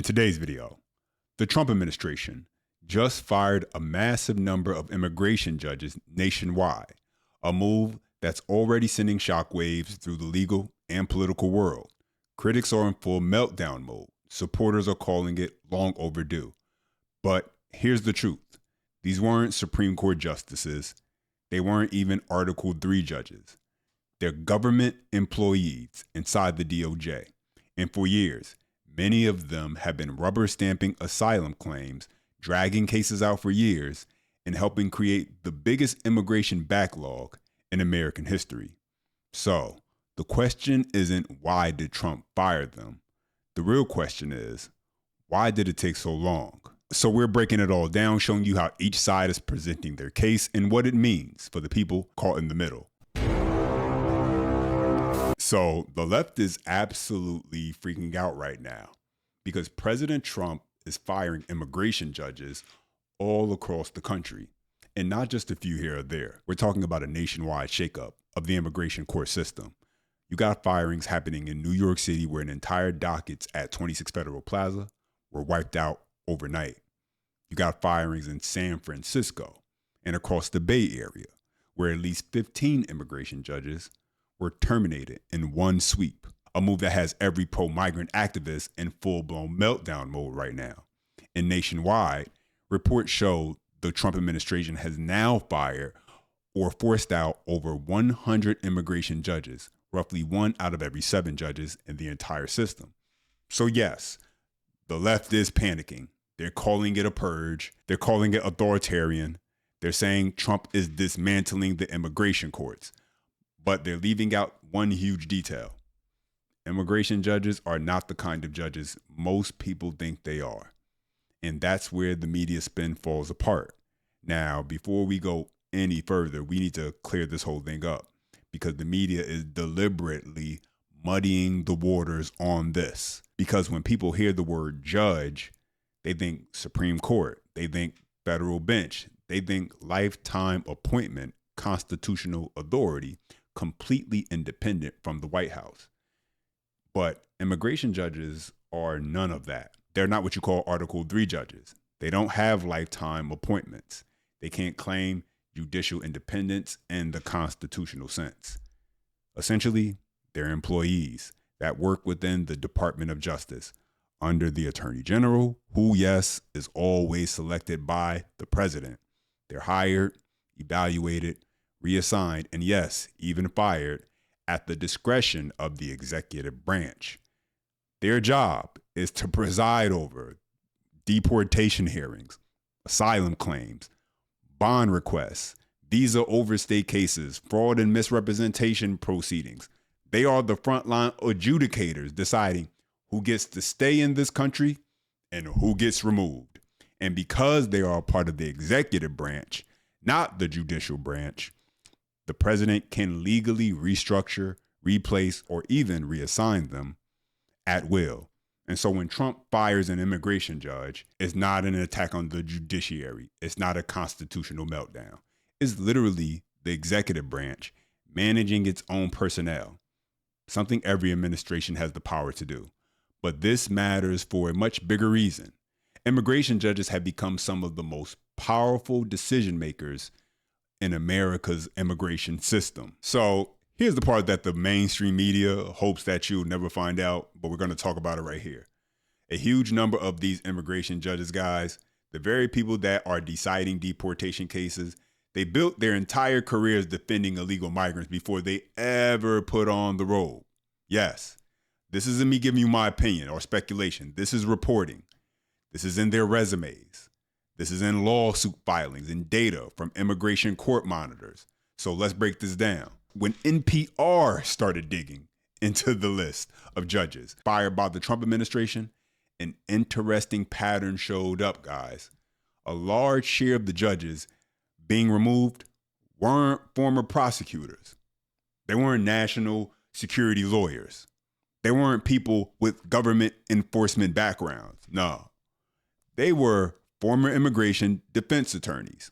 today's video, the Trump administration just fired a massive number of immigration judges nationwide, a move that's already sending shockwaves through the legal and political world. Critics are in full meltdown mode. Supporters are calling it long overdue. But here's the truth. These weren't Supreme Court justices. They weren't even Article 3 judges. They're government employees inside the DOJ. And for years, many of them have been rubber stamping asylum claims, dragging cases out for years, and helping create the biggest immigration backlog in American history. So, the question isn't why did Trump fire them? The real question is, why did it take so long? So we're breaking it all down, showing you how each side is presenting their case and what it means for the people caught in the middle. So the left is absolutely freaking out right now because President Trump is firing immigration judges all across the country, and not just a few here or there. We're talking about a nationwide shakeup of the immigration court system. You got firings happening in New York City where an entire dockets at 26 Federal Plaza were wiped out overnight. You got firings in San Francisco and across the Bay Area where at least 15 immigration judges were terminated in one sweep, a move that has every pro-migrant activist in full-blown meltdown mode right now. And nationwide, reports show the Trump administration has now fired or forced out over 100 immigration judges, roughly 1 out of every 7 judges in the entire system. So yes, the left is panicking. They're calling it a purge. They're calling it authoritarian. They're saying Trump is dismantling the immigration courts. But they're leaving out one huge detail. Immigration judges are not the kind of judges most people think they are. And that's where the media spin falls apart. Now, before we go any further, we need to clear this whole thing up because the media is deliberately muddying the waters on this. Because when people hear the word judge, they think Supreme Court, they think federal bench, they think lifetime appointment, constitutional authority, completely independent from the White House. But immigration judges are none of that. They're not what you call Article 3 judges. They don't have lifetime appointments. They can't claim judicial independence in the constitutional sense. Essentially, they're employees that work within the Department of Justice under the Attorney General, who, yes, is always selected by the president. They're hired, evaluated, reassigned, and yes, even fired at the discretion of the executive branch. Their job is to preside over deportation hearings, asylum claims, bond requests, visa overstay cases, fraud and misrepresentation proceedings. They are the frontline adjudicators deciding who gets to stay in this country and who gets removed. And because they are a part of the executive branch, not the judicial branch, the president can legally restructure, replace, or even reassign them at will. And so when Trump fires an immigration judge, it's not an attack on the judiciary. It's not a constitutional meltdown. It's literally the executive branch managing its own personnel, something every administration has the power to do. But this matters for a much bigger reason. Immigration judges have become some of the most powerful decision makers in America's immigration system. So here's the part that the mainstream media hopes that you'll never find out, but we're going to talk about it right here. A huge number of these immigration judges, guys, the very people that are deciding deportation cases, they built their entire careers defending illegal migrants before they ever put on the robe. Yes, this isn't me giving you my opinion or speculation. This is reporting. This is in their resumes. This is in lawsuit filings and data from immigration court monitors. So let's break this down. When NPR started digging into the list of judges fired by the Trump administration, an interesting pattern showed up, guys. A large share of the judges being removed weren't former prosecutors. They weren't national security lawyers. They weren't people with government enforcement backgrounds. No, they were former immigration defense attorneys,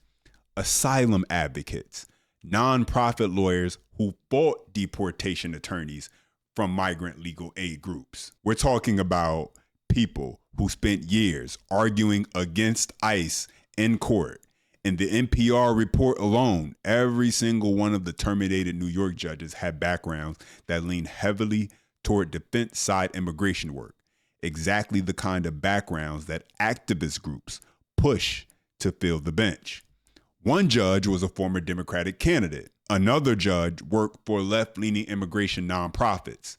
asylum advocates, nonprofit lawyers who fought deportation attorneys from migrant legal aid groups. We're talking about people who spent years arguing against ICE in court. In the NPR report alone, every single one of the terminated New York judges had backgrounds that leaned heavily toward defense side immigration work, exactly the kind of backgrounds that activist groups push to fill the bench. One judge was a former Democratic candidate. Another judge worked for left-leaning immigration nonprofits.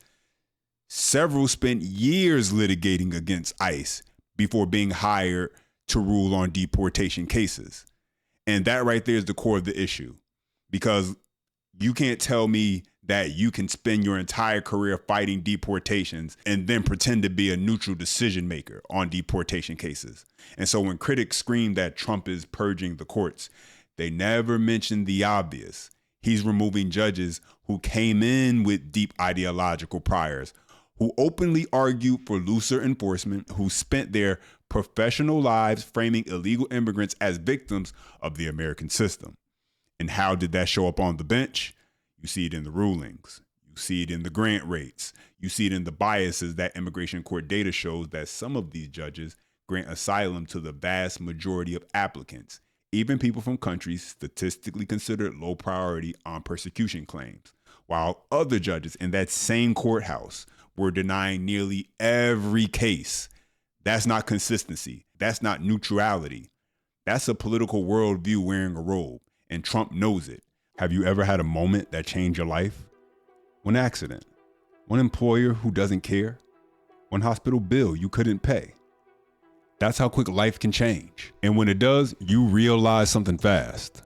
Several spent years litigating against ICE before being hired to rule on deportation cases. And that right there is the core of the issue, because you can't tell me that you can spend your entire career fighting deportations and then pretend to be a neutral decision maker on deportation cases. And so when critics scream that Trump is purging the courts, they never mention the obvious. He's removing judges who came in with deep ideological priors, who openly argued for looser enforcement, who spent their professional lives framing illegal immigrants as victims of the American system. And how did that show up on the bench? You see it in the rulings. You see it in the grant rates. You see it in the biases that immigration court data shows that some of these judges grant asylum to the vast majority of applicants, even people from countries statistically considered low priority on persecution claims, while other judges in that same courthouse were denying nearly every case. That's not consistency. That's not neutrality. That's a political worldview wearing a robe, and Trump knows it. Have you ever had a moment that changed your life? One accident, one employer who doesn't care, one hospital bill you couldn't pay. That's how quick life can change. And when it does, you realize something fast.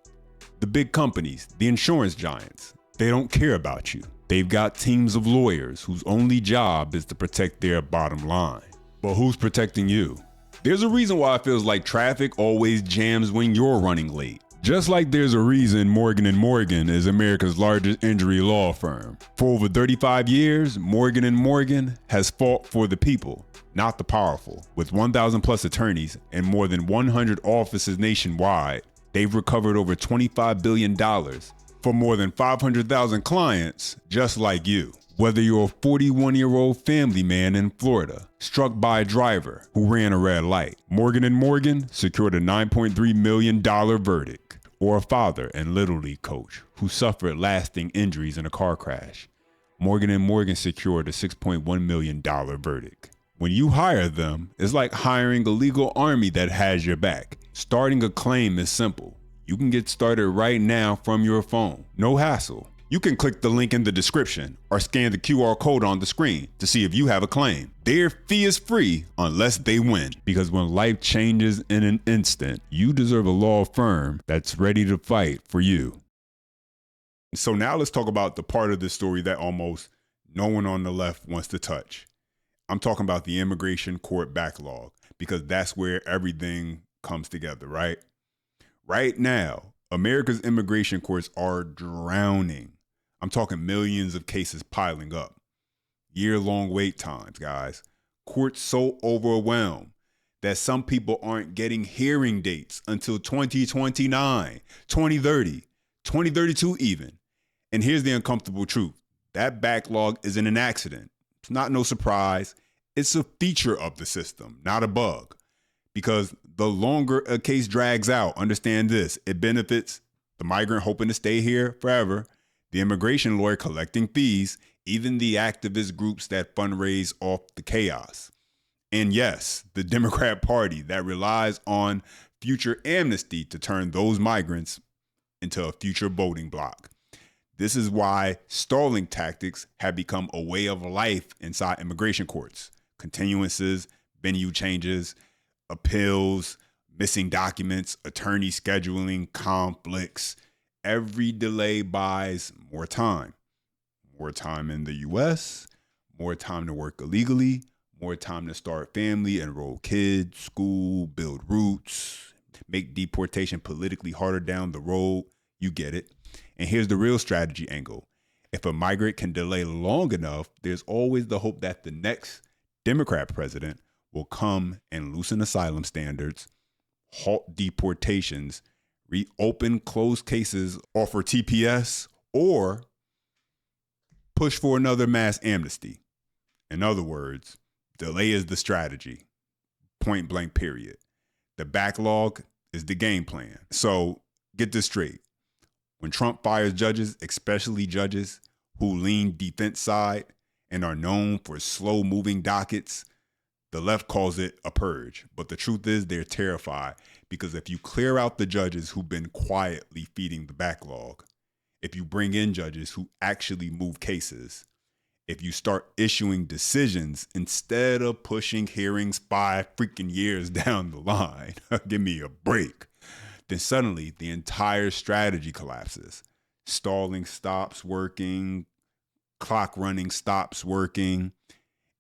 The big companies, the insurance giants, they don't care about you. They've got teams of lawyers whose only job is to protect their bottom line. But who's protecting you? There's a reason why it feels like traffic always jams when you're running late. Just like there's a reason Morgan & Morgan is America's largest injury law firm. For over 35 years, Morgan & Morgan has fought for the people, not the powerful. With 1,000 plus attorneys and more than 100 offices nationwide, they've recovered over $25 billion for more than 500,000 clients just like you. Whether you're a 41-year-old family man in Florida, struck by a driver who ran a red light, Morgan & Morgan secured a $9.3 million verdict. Or a father and Little League coach who suffered lasting injuries in a car crash, Morgan & Morgan secured a $6.1 million verdict. When you hire them, it's like hiring a legal army that has your back. Starting a claim is simple. You can get started right now from your phone. No hassle. You can click the link in the description or scan the QR code on the screen to see if you have a claim. Their fee is free unless they win. Because when life changes in an instant, you deserve a law firm that's ready to fight for you. So now let's talk about the part of this story that almost no one on the left wants to touch. I'm talking about the immigration court backlog, because that's where everything comes together, right? Right now, America's immigration courts are drowning. I'm talking millions of cases piling up. Year-long wait times, guys. Courts so overwhelmed that some people aren't getting hearing dates until 2029, 2030, 2032 even. And here's the uncomfortable truth. That backlog isn't an accident. It's not no surprise. It's a feature of the system, not a bug. Because the longer a case drags out, understand this, it benefits the migrant hoping to stay here forever, the immigration lawyer collecting fees, even the activist groups that fundraise off the chaos. And yes, the Democrat Party that relies on future amnesty to turn those migrants into a future voting bloc. This is why stalling tactics have become a way of life inside immigration courts. Continuances, venue changes, appeals, missing documents, attorney scheduling, conflicts. Every delay buys more time. More time in the US, more time to work illegally, more time to start family, enroll kids, school, build roots, make deportation politically harder down the road. You get it. And here's the real strategy angle. If a migrant can delay long enough, there's always the hope that the next Democrat president will come and loosen asylum standards, halt deportations, reopen closed cases, offer TPS, or push for another mass amnesty. In other words, delay is the strategy. Point blank, period. The backlog is the game plan. So get this straight. When Trump fires judges, especially judges who lean defense side and are known for slow moving dockets, the left calls it a purge. But the truth is they're terrified, because if you clear out the judges who've been quietly feeding the backlog, if you bring in judges who actually move cases, if you start issuing decisions instead of pushing hearings 5 freaking years down the line, give me a break, then suddenly the entire strategy collapses. Stalling stops working, clock running stops working,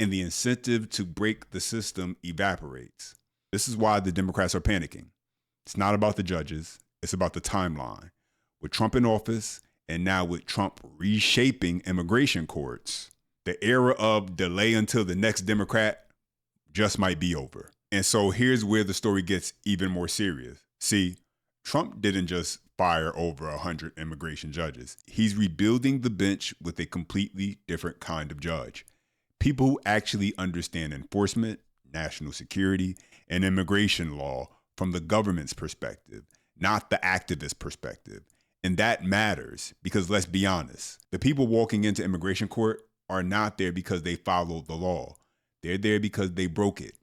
and the incentive to break the system evaporates. This is why the Democrats are panicking. It's not about the judges, it's about the timeline. With Trump in office, and now with Trump reshaping immigration courts, the era of delay until the next Democrat just might be over. And so here's where the story gets even more serious. See, Trump didn't just fire over 100 immigration judges. He's rebuilding the bench with a completely different kind of judge. People who actually understand enforcement, national security, and immigration law from the government's perspective, not the activist perspective. And that matters because, let's be honest, the people walking into immigration court are not there because they followed the law. They're there because they broke it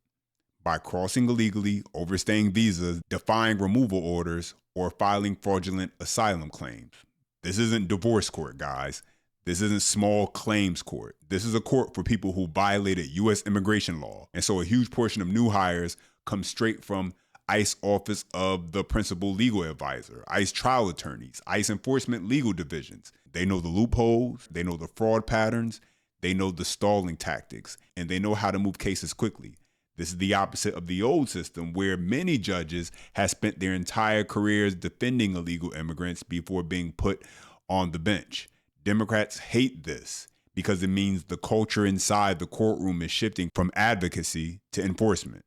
by crossing illegally, overstaying visas, defying removal orders, or filing fraudulent asylum claims. This isn't divorce court, guys. This isn't small claims court. This is a court for people who violated U.S. immigration law. And so a huge portion of new hires come straight from ICE Office of the Principal Legal Advisor, ICE trial attorneys, ICE enforcement legal divisions. They know the loopholes, they know the fraud patterns, they know the stalling tactics, and they know how to move cases quickly. This is the opposite of the old system, where many judges have spent their entire careers defending illegal immigrants before being put on the bench. Democrats hate this because it means the culture inside the courtroom is shifting from advocacy to enforcement.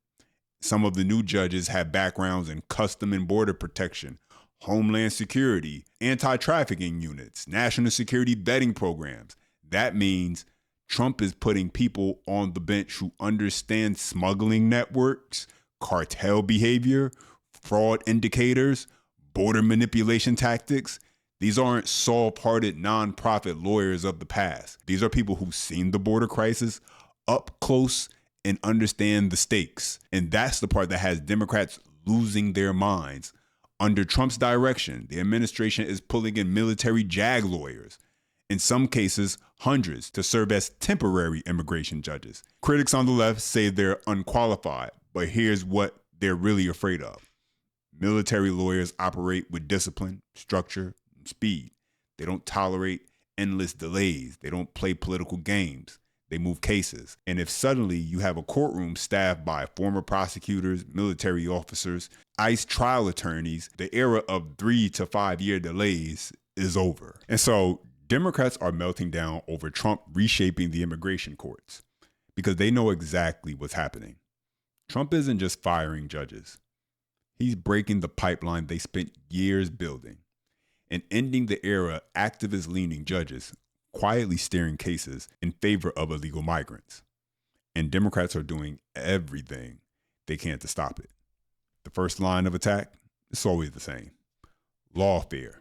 Some of the new judges have backgrounds in custom and border protection, homeland security, anti-trafficking units, national security vetting programs. That means Trump is putting people on the bench who understand smuggling networks, cartel behavior, fraud indicators, border manipulation tactics. These aren't soft-hearted nonprofit lawyers of the past. These are people who've seen the border crisis up close and understand the stakes. And that's the part that has Democrats losing their minds. Under Trump's direction, the administration is pulling in military JAG lawyers, in some cases hundreds, to serve as temporary immigration judges. Critics on the left say they're unqualified, but here's what they're really afraid of. Military lawyers operate with discipline, structure, and speed. They don't tolerate endless delays. They don't play political games. They move cases. And if suddenly you have a courtroom staffed by former prosecutors, military officers, ICE trial attorneys, the era of 3 to 5 year delays is over. And so Democrats are melting down over Trump reshaping the immigration courts because they know exactly what's happening. Trump isn't just firing judges. He's breaking the pipeline they spent years building and ending the era of activist-leaning judges quietly steering cases in favor of illegal migrants. And Democrats are doing everything they can to stop it. The first line of attack is always the same. Lawfare.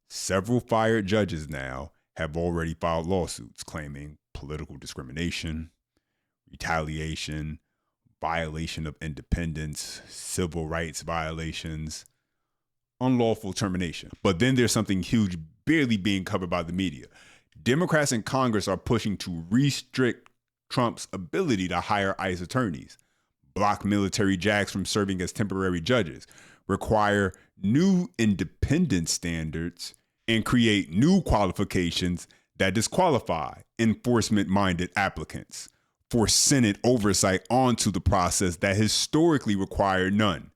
Several fired judges now have already filed lawsuits claiming political discrimination, retaliation, violation of independence, civil rights violations, unlawful termination. But then there's something huge barely being covered by the media. Democrats in Congress are pushing to restrict Trump's ability to hire ICE attorneys, block military JAGs from serving as temporary judges, require new independence standards, and create new qualifications that disqualify enforcement-minded applicants, force Senate oversight onto the process that historically required none.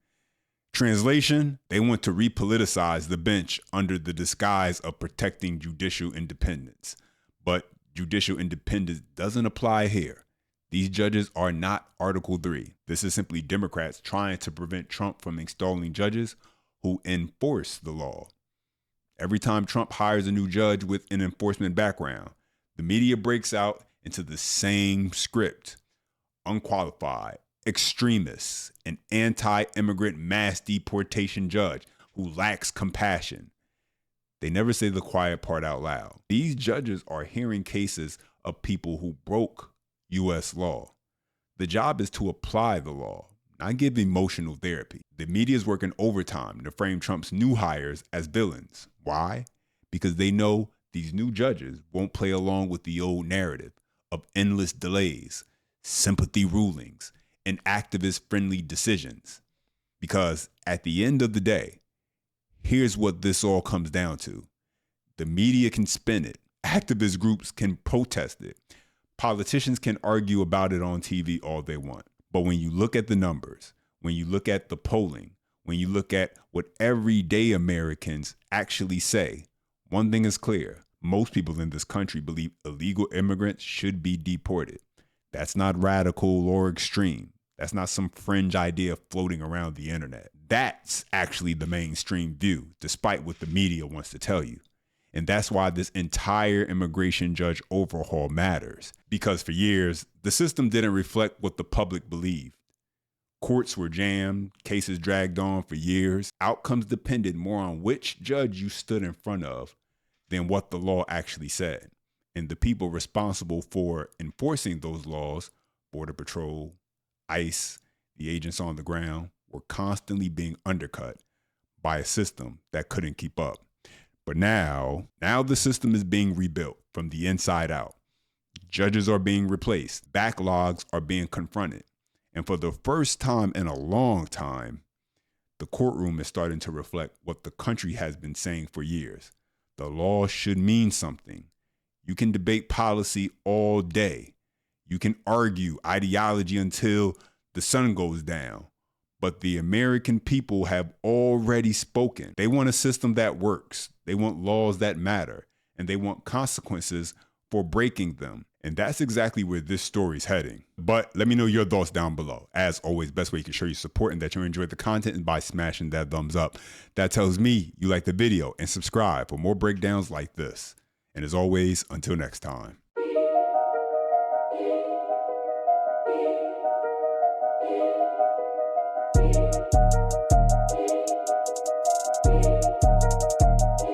Translation, they want to repoliticize the bench under the disguise of protecting judicial independence. But judicial independence doesn't apply here. These judges are not Article 3. This is simply Democrats trying to prevent Trump from installing judges who enforce the law. Every time Trump hires a new judge with an enforcement background, the media breaks out into the same script. Unqualified, extremist, an anti-immigrant mass deportation judge who lacks compassion. They never say the quiet part out loud. These judges are hearing cases of people who broke U.S. law. The job is to apply the law, not give emotional therapy. The media is working overtime to frame Trump's new hires as villains. Why? Because they know these new judges won't play along with the old narrative of endless delays, sympathy rulings, and activist-friendly decisions. Because at the end of the day, here's what this all comes down to. The media can spin it. Activist groups can protest it. Politicians can argue about it on TV all they want. But when you look at the numbers, when you look at the polling, when you look at what everyday Americans actually say, one thing is clear. Most people in this country believe illegal immigrants should be deported. That's not radical or extreme. That's not some fringe idea floating around the internet. That's actually the mainstream view, despite what the media wants to tell you. And that's why this entire immigration judge overhaul matters. Because for years, the system didn't reflect what the public believed. Courts were jammed, cases dragged on for years. Outcomes depended more on which judge you stood in front of than what the law actually said. And the people responsible for enforcing those laws, Border Patrol, ICE, the agents on the ground, were constantly being undercut by a system that couldn't keep up. But now the system is being rebuilt from the inside out. Judges are being replaced. Backlogs are being confronted. And for the first time in a long time, the courtroom is starting to reflect what the country has been saying for years. The law should mean something. You can debate policy all day. You can argue ideology until the sun goes down. But the American people have already spoken. They want a system that works. They want laws that matter. And they want consequences for breaking them. And that's exactly where this story's heading. But let me know your thoughts down below. As always, best way you can show your support and that you enjoyed the content is by smashing that thumbs up. That tells me you like the video, and subscribe for more breakdowns like this. And as always, until next time.